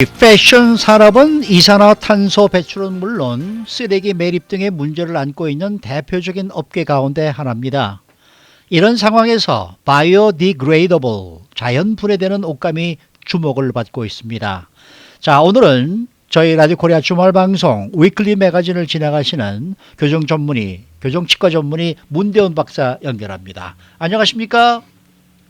이 패션 산업은 이산화탄소 배출은 물론 쓰레기 매립 등의 문제를 안고 있는 대표적인 업계 가운데 하나입니다. 이런 상황에서 바이오디그레이더블, 자연 분해되는 옷감이 주목을 받고 있습니다. 자, 오늘은 저희 라디오 코리아 주말 방송 위클리 매거진을 진행하시는 교정치과 전문의 문대원 박사 연결합니다. 안녕하십니까?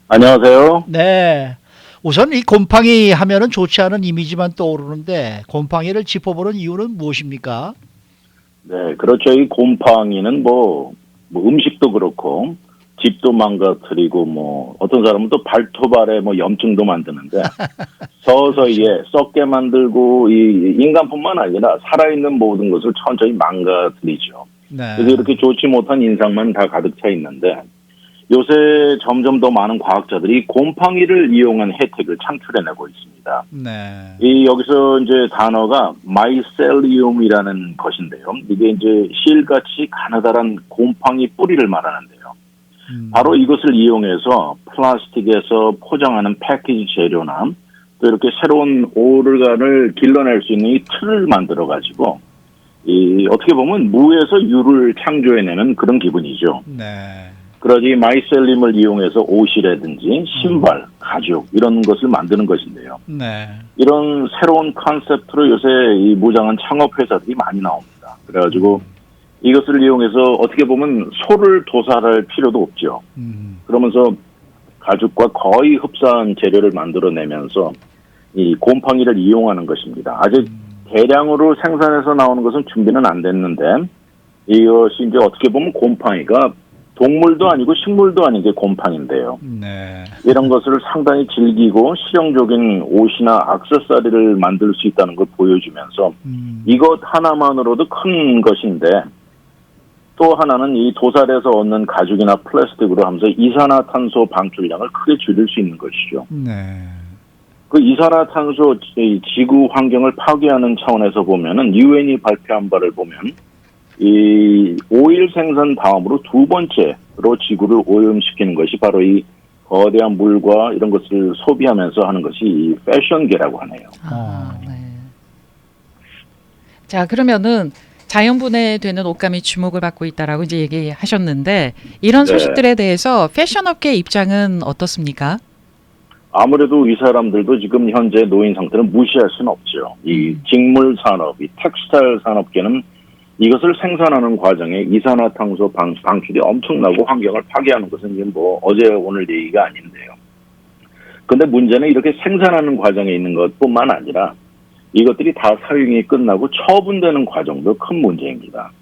안녕하세요. 네. 우선 이 곰팡이 하면은 좋지 않은 이미지만 떠오르는데 곰팡이를 짚어보는 이유는 무엇입니까? 네, 그렇죠. 이 곰팡이는 음식도 그렇고, 집도 망가뜨리고, 어떤 사람은 또 발톱알에 염증도 만드는데, 서서히 썩게 만들고, 이 인간뿐만 아니라 살아있는 모든 것을 천천히 망가뜨리죠. 네. 그래서 이렇게 좋지 못한 인상만 다 가득 차 있는데, 요새 점점 더 많은 과학자들이 곰팡이를 이용한 혜택을 창출해내고 있습니다. 네. 여기서 이제 단어가 마이셀리움이라는 것인데요. 이게 이제 실같이 가느다란 곰팡이 뿌리를 말하는데요. 바로 이것을 이용해서 플라스틱에서 포장하는 패키지 재료나 또 이렇게 새로운 오르간을 길러낼 수 있는 이 틀을 만들어 가지고 어떻게 보면 무에서 유를 창조해내는 그런 기분이죠. 네. 그러지 마이셀림을 이용해서 옷이라든지 신발, 가죽 이런 것을 만드는 것인데요. 네. 이런 새로운 컨셉트로 요새 이 무장한 창업 회사들이 많이 나옵니다. 그래가지고 이것을 이용해서 어떻게 보면 소를 도살할 필요도 없죠. 그러면서 가죽과 거의 흡사한 재료를 만들어내면서 이 곰팡이를 이용하는 것입니다. 아직 대량으로 생산해서 나오는 것은 준비는 안 됐는데 이것이 이제 어떻게 보면 곰팡이가 동물도 아니고 식물도 아닌 게 곰팡인데요. 네. 이런 것을 상당히 즐기고 실용적인 옷이나 액세서리를 만들 수 있다는 걸 보여주면서 이것 하나만으로도 큰 것인데 또 하나는 이 도살에서 얻는 가죽이나 플라스틱으로 하면서 이산화탄소 방출량을 크게 줄일 수 있는 것이죠. 네. 그 이산화탄소 지구 환경을 파괴하는 차원에서 보면은 유엔이 발표한 바를 보면 이 오일 생산 다음으로 두 번째로 지구를 오염시키는 것이 바로 이 거대한 물과 이런 것을 소비하면서 하는 것이 이 패션계라고 하네요. 네. 자, 그러면은 자연분해되는 옷감이 주목을 받고 있다라고 이제 얘기하셨는데 이런 네. 소식들에 대해서 패션업계 입장은 어떻습니까? 아무래도 이 사람들도 지금 현재 노인 상태는 무시할 수는 없죠. 이 직물 산업, 이 텍스타일 산업계는 이것을 생산하는 과정에 이산화탄소 방출이 엄청나고 환경을 파괴하는 것은 이제 어제 오늘 얘기가 아닌데요. 근데 문제는 이렇게 생산하는 과정에 있는 것뿐만 아니라 이것들이 다 사용이 끝나고 처분되는 과정도 큰 문제입니다.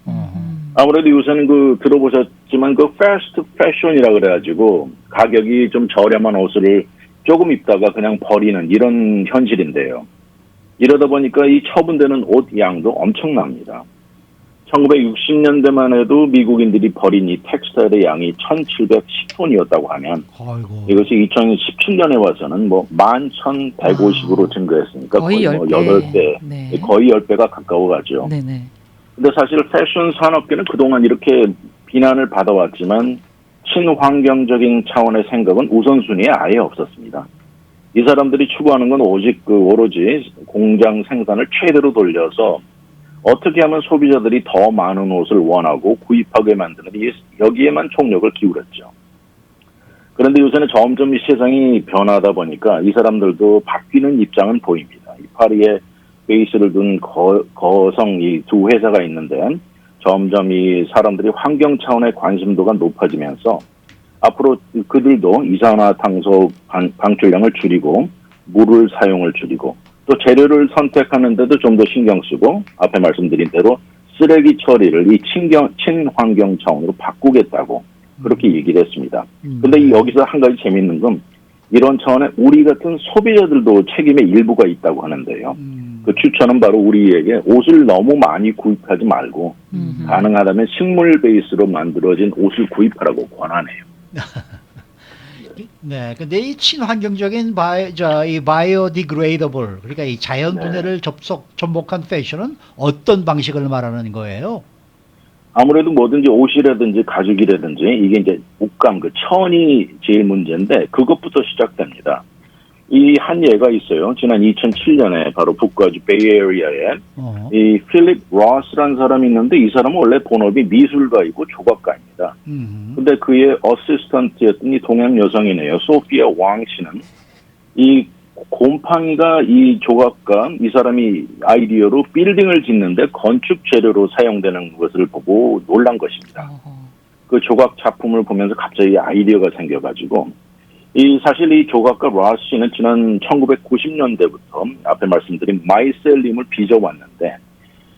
아무래도 요새는 들어보셨지만 패스트 패션이라 그래가지고 가격이 좀 저렴한 옷을 조금 입다가 그냥 버리는 이런 현실인데요. 이러다 보니까 이 처분되는 옷 양도 엄청납니다. 1960년대만 해도 미국인들이 버린 이 텍스타일의 양이 1,710톤이었다고 하면 아이고. 이것이 2017년에 와서는 11,150으로 증가했으니까 거의 8배, 네. 거의 10배가 가까워 가죠. 네네. 근데 사실 패션 산업계는 그동안 이렇게 비난을 받아왔지만 친환경적인 차원의 생각은 우선순위에 아예 없었습니다. 이 사람들이 추구하는 건 오로지 공장 생산을 최대로 돌려서 어떻게 하면 소비자들이 더 많은 옷을 원하고 구입하게 만드는 여기에만 총력을 기울였죠. 그런데 요새는 점점 이 세상이 변하다 보니까 이 사람들도 바뀌는 입장은 보입니다. 이 파리에 베이스를 둔 거성 이 두 회사가 있는데 점점 이 사람들이 환경 차원의 관심도가 높아지면서 앞으로 그들도 이산화탄소 방출량을 줄이고 물을 사용을 줄이고 또 재료를 선택하는데도 좀 더 신경 쓰고 앞에 말씀드린 대로 쓰레기 처리를 이 친환경 차원으로 바꾸겠다고 그렇게 얘기를 했습니다. 근데 여기서 한 가지 재미있는 건 이런 차원에 우리 같은 소비자들도 책임의 일부가 있다고 하는데요. 그 추천은 바로 우리에게 옷을 너무 많이 구입하지 말고 가능하다면 식물 베이스로 만들어진 옷을 구입하라고 권하네요. 네. 근데 이 친환경적인 이 바이오디그레이더블, 그러니까 이 자연 분해를 접목한 패션은 어떤 방식을 말하는 거예요? 아무래도 뭐든지 옷이라든지 가죽이라든지 이게 이제 옷감, 천이 제일 문제인데 그것부터 시작됩니다. 이 한 예가 있어요. 지난 2007년에 바로 북가주 베이에리아에 어. 이 필립 로스라는 사람이 있는데 이 사람은 원래 본업이 미술가이고 조각가입니다. 근데 그의 어시스턴트였던 이 동양 여성이네요. 소피아 왕 씨는 이 곰팡이가 이 조각가 이 사람이 아이디어로 빌딩을 짓는데 건축 재료로 사용되는 것을 보고 놀란 것입니다. 그 조각 작품을 보면서 갑자기 아이디어가 생겨가지고 사실 이 조각가 로스 씨는 지난 1990년대부터 앞에 말씀드린 마이셀림을 빚어왔는데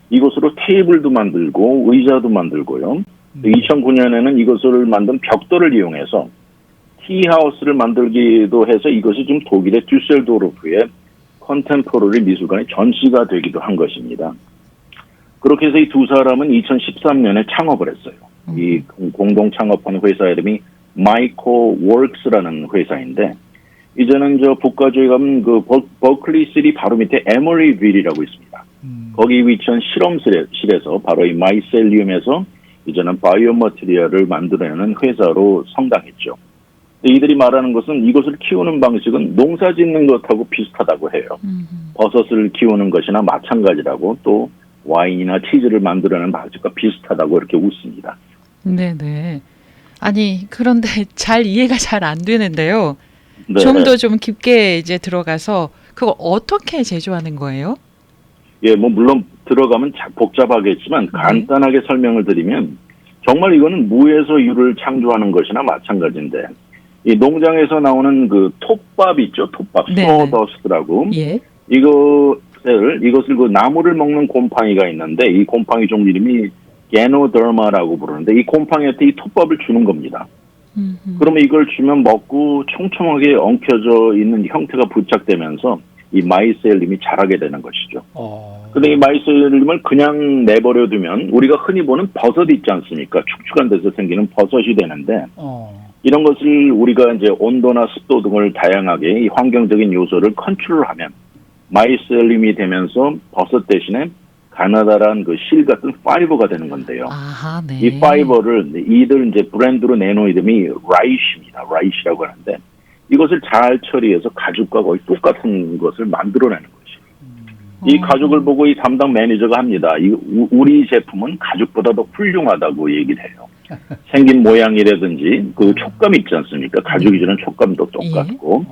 이것으로 테이블도 만들고 의자도 만들고요. 2009년에는 이것을 만든 벽돌을 이용해서 티하우스를 만들기도 해서 이것이 지금 독일의 듀셀도르프의 컨템포러리 미술관에 전시가 되기도 한 것입니다. 그렇게 해서 이 두 사람은 2013년에 창업을 했어요. 이 공동 창업한 회사 이름이 마이코 워크스라는 회사인데 이제는 저 북가주에 가면 그 버클리 시티 바로 밑에 에머리빌이라고 있습니다. 거기 위치한 실험실에서 바로 이 마이셀리움에서 이제는 바이오 머티리얼을 만들어내는 회사로 성장했죠. 이들이 말하는 것은 이것을 키우는 방식은 농사 짓는 것하고 비슷하다고 해요. 버섯을 키우는 것이나 마찬가지라고 또 와인이나 치즈를 만들어내는 방식과 비슷하다고 이렇게 웃습니다. 네네. 아니 그런데 잘 이해가 잘 안 되는데요. 네. 좀 더 좀 깊게 이제 들어가서 그거 어떻게 제조하는 거예요? 예, 뭐 물론 들어가면 복잡하겠지만 간단하게 설명을 드리면 정말 이거는 무에서 유를 창조하는 것이나 마찬가지인데 이 농장에서 나오는 그 톱밥 있죠, 톱밥, 소더스트라고 예. 이것을 그 나무를 먹는 곰팡이가 있는데 이 곰팡이 종류 이름이 게노더마라고 부르는데 이 곰팡이한테 이 톱밥을 주는 겁니다. 그러면 이걸 주면 먹고 촘촘하게 엉켜져 있는 형태가 부착되면서 이 마이셀림이 자라게 되는 것이죠. 근데 이 마이셀림을 그냥 내버려 두면 우리가 흔히 보는 버섯 있지 않습니까? 축축한 데서 생기는 버섯이 되는데 이런 것을 우리가 이제 온도나 습도 등을 다양하게 이 환경적인 요소를 컨트롤하면 마이셀림이 되면서 버섯 대신에 가나다란 그 실 같은 파이버가 되는 건데요. 아하, 네. 이 파이버를 이들 이제 브랜드로 내놓은 이름이 라이시입니다. 라이시라고 하는데 이것을 잘 처리해서 가죽과 거의 똑같은 것을 만들어내는 것이에요. 이 가죽을 보고 이 담당 매니저가 합니다. 우리 제품은 가죽보다 더 훌륭하다고 얘기를 해요. 생긴 모양이라든지 그 촉감 있지 않습니까? 가죽이 주는 촉감도 똑같고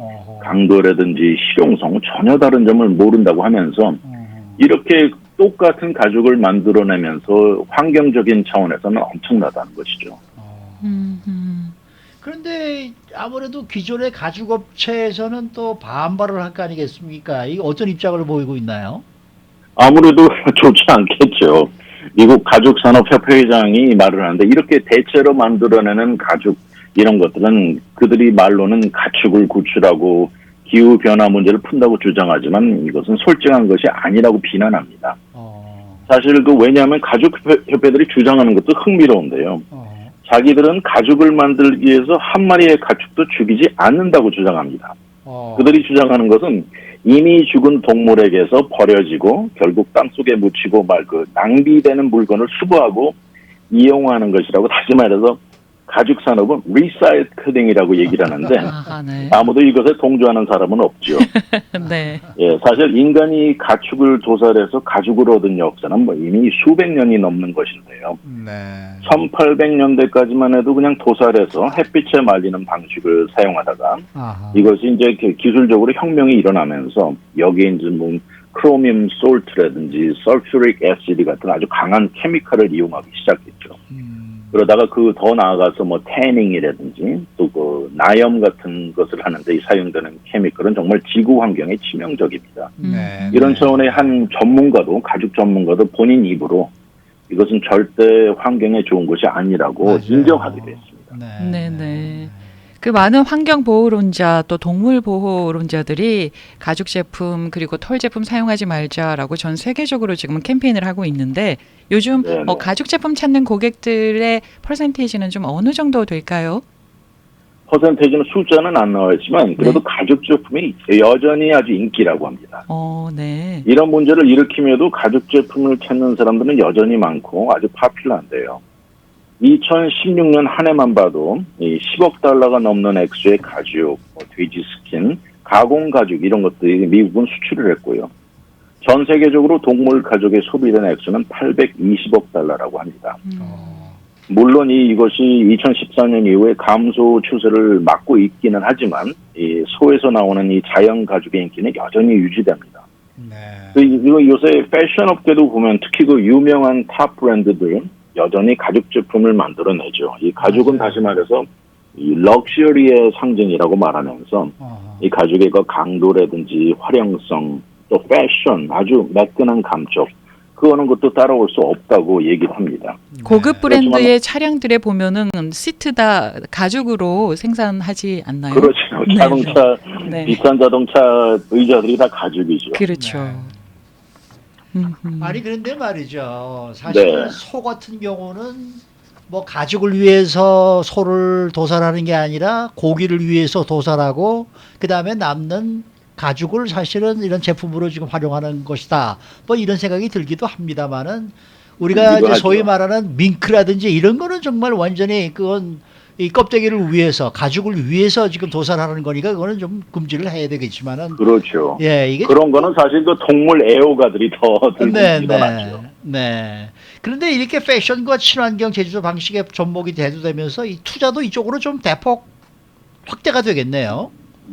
강도라든지 실용성 전혀 다른 점을 모른다고 하면서 이렇게 똑같은 가죽을 만들어내면서 환경적인 차원에서는 엄청나다는 것이죠. 그런데 아무래도 기존의 가죽 업체에서는 또 반발을 할 거 아니겠습니까? 이게 어떤 입장을 보이고 있나요? 아무래도 좋지 않겠죠. 미국 가죽산업협회 회장이 말을 하는데 이렇게 대체로 만들어내는 가죽 이런 것들은 그들이 말로는 가축을 구출하고 기후변화 문제를 푼다고 주장하지만 이것은 솔직한 것이 아니라고 비난합니다. 사실 왜냐하면 가죽협회들이 주장하는 것도 흥미로운데요. 자기들은 가죽을 만들기 위해서 한 마리의 가축도 죽이지 않는다고 주장합니다. 그들이 주장하는 것은 이미 죽은 동물에게서 버려지고 결국 땅속에 묻히고 낭비되는 물건을 수거하고 이용하는 것이라고 다시 말해서 가죽 산업은 리사이클링이라고 얘기를 하는데 네. 아무도 이것에 동조하는 사람은 없죠. 네. 예, 사실 인간이 가축을 도살해서 가죽을 얻은 역사는 이미 수백 년이 넘는 것인데요. 네. 1800년대까지만 해도 그냥 도살해서 햇빛에 말리는 방식을 사용하다가 이것이 이제 기술적으로 혁명이 일어나면서 여기에 이제 크로미움 솔트라든지 설퓨릭 애시드 같은 아주 강한 케미칼을 이용하기 시작했죠. 그러다가 더 나아가서 태닝이라든지 또 나염 같은 것을 하는데 사용되는 케미칼은 정말 지구 환경에 치명적입니다. 이런 차원의 한 전문가도 가죽 전문가도 본인 입으로 이것은 절대 환경에 좋은 것이 아니라고 인정하기도 했습니다. 네네. 그 많은 환경 보호론자 또 동물 보호론자들이 가죽 제품 그리고 털 제품 사용하지 말자라고 전 세계적으로 지금 캠페인을 하고 있는데 요즘 가죽 제품 찾는 고객들의 퍼센테이지는 좀 어느 정도 될까요? 퍼센테이지는 숫자는 안 나와있지만 그래도 가죽 제품이 여전히 아주 인기라고 합니다. 네. 이런 문제를 일으킴에도 가죽 제품을 찾는 사람들은 여전히 많고 아주 파퓰러한데요. 2016년 한 해만 봐도 이 10억 달러가 넘는 액수의 가죽, 돼지 스킨, 가공 가죽 이런 것들이 미국은 수출을 했고요. 전 세계적으로 동물 가죽에 소비된 액수는 820억 달러라고 합니다. 물론 이것이 2014년 이후에 감소 추세를 막고 있기는 하지만 이 소에서 나오는 이 자연 가죽의 인기는 여전히 유지됩니다. 네. 이거 요새 패션 업계도 보면 특히 그 유명한 탑 브랜드들은 여전히 가죽 제품을 만들어내죠. 이 가죽은 맞아요. 다시 말해서 이 럭셔리의 상징이라고 말하면서 이 가죽의 그 강도라든지 활용성 또 패션 아주 매끈한 감촉 그거는 것도 따라올 수 없다고 얘기를 합니다. 고급 브랜드의 그렇지만 차량들에 보면은 시트 다 가죽으로 생산하지 않나요? 그렇죠. 네, 자동차 네. 비싼 자동차 의자들이 다 가죽이죠. 그렇죠. 아니 그런데 말이죠. 사실 네. 소 같은 경우는 뭐 가죽을 위해서 소를 도살하는 게 아니라 고기를 위해서 도살하고 그 다음에 남는 가죽을 사실은 이런 제품으로 지금 활용하는 것이다. 뭐 이런 생각이 들기도 합니다만은 우리가 들기도 이제 소위 하죠. 말하는 밍크라든지 이런 거는 정말 완전히 그건 이 껍데기를 위해서 가죽을 위해서 지금 도살하는 거니까 그거는 좀 금지를 해야 되겠지만은 그렇죠. 예 이게 그런 거는 사실 그 동물 애호가들이 더 들고 네, 일어나죠. 네. 그런데 이렇게 패션과 친환경 제조 방식에 접목이 대두되면서 이 투자도 이쪽으로 좀 대폭 확대가 되겠네요.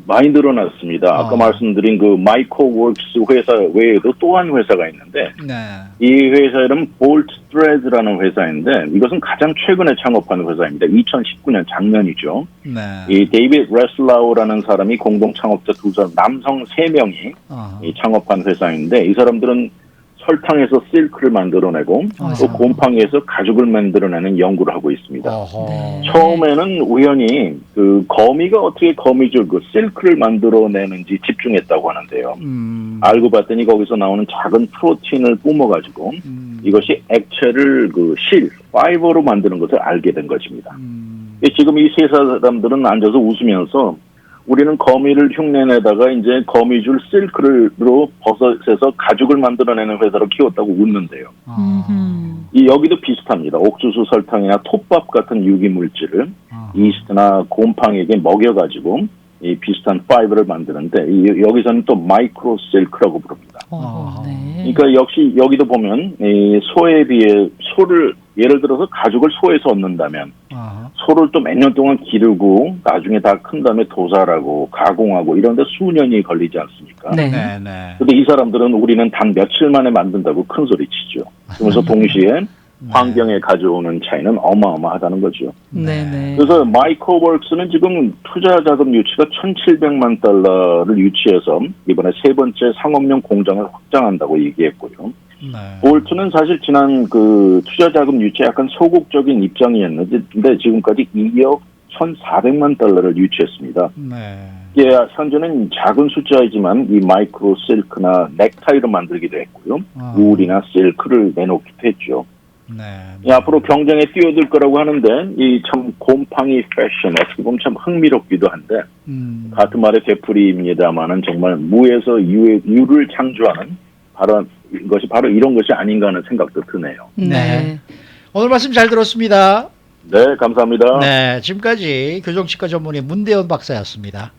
많이 늘어났습니다. 아까 말씀드린 그 마이크로웍스 회사 외에도 또 한 회사가 있는데 네. 이 회사 이름 볼트 스트레드라는 회사인데 이것은 가장 최근에 창업한 회사입니다. 2019년 작년이죠. 네. 이 데이빗 레슬라우라는 사람이 공동 창업자 두 사람 남성 3명이 이 창업한 회사인데 이 사람들은 설탕에서 실크를 만들어내고 또 곰팡이에서 가죽을 만들어내는 연구를 하고 있습니다. 네. 처음에는 우연히 그 거미가 어떻게 거미줄 그 실크를 만들어내는지 집중했다고 하는데요. 알고 봤더니 거기서 나오는 작은 프로틴을 뿜어가지고 이것이 액체를 그 실, 파이버로 만드는 것을 알게 된 것입니다. 지금 이 세 사람들은 앉아서 웃으면서 우리는 거미를 흉내내다가 이제 거미줄 실크로 버섯에서 가죽을 만들어내는 회사로 키웠다고 웃는데요. 이 여기도 비슷합니다. 옥수수 설탕이나 톱밥 같은 유기 물질을 이스트나 곰팡이에게 먹여가지고 이 비슷한 파이버를 만드는데 여기서는 또 마이크로 실크라고 부릅니다. 네. 그러니까 역시 여기도 보면 이 소에 비해 소를 예를 들어서 가죽을 소에서 얻는다면 소를 또 몇 년 동안 기르고 나중에 다 큰 다음에 도살하고 가공하고 이런 데 수년이 걸리지 않습니까? 네. 네, 네. 근데 이 사람들은 우리는 단 며칠 만에 만든다고 큰 소리 치죠. 그러면서 동시에 환경에 가져오는 차이는 어마어마하다는 거죠. 네, 네. 그래서 마이크로웍스는 지금 투자 자금 유치가 1,700만 달러를 유치해서 이번에 세 번째 상업용 공장을 확장한다고 얘기했고요. 네. 볼트는 사실 지난 그 투자 자금 유치에 약간 소극적인 입장이었는데 근데 지금까지 2억 1,400만 달러를 유치했습니다. 네. 예, 현재는 작은 숫자이지만 이 마이크로 실크나 넥타이를 만들기도 했고요. 울이나 실크를 내놓기도 했죠. 네. 앞으로 경쟁에 뛰어들 거라고 하는데 이 참 곰팡이 패션 어떻게 보면 참 흥미롭기도 한데 같은 말의 되풀이입니다만은 정말 무에서 유를 창조하는 바로 이것이 바로 이런 것이 아닌가 하는 생각도 드네요. 네. 오늘 말씀 잘 들었습니다. 네, 감사합니다. 네, 지금까지 교정치과 전문의 문대원 박사였습니다.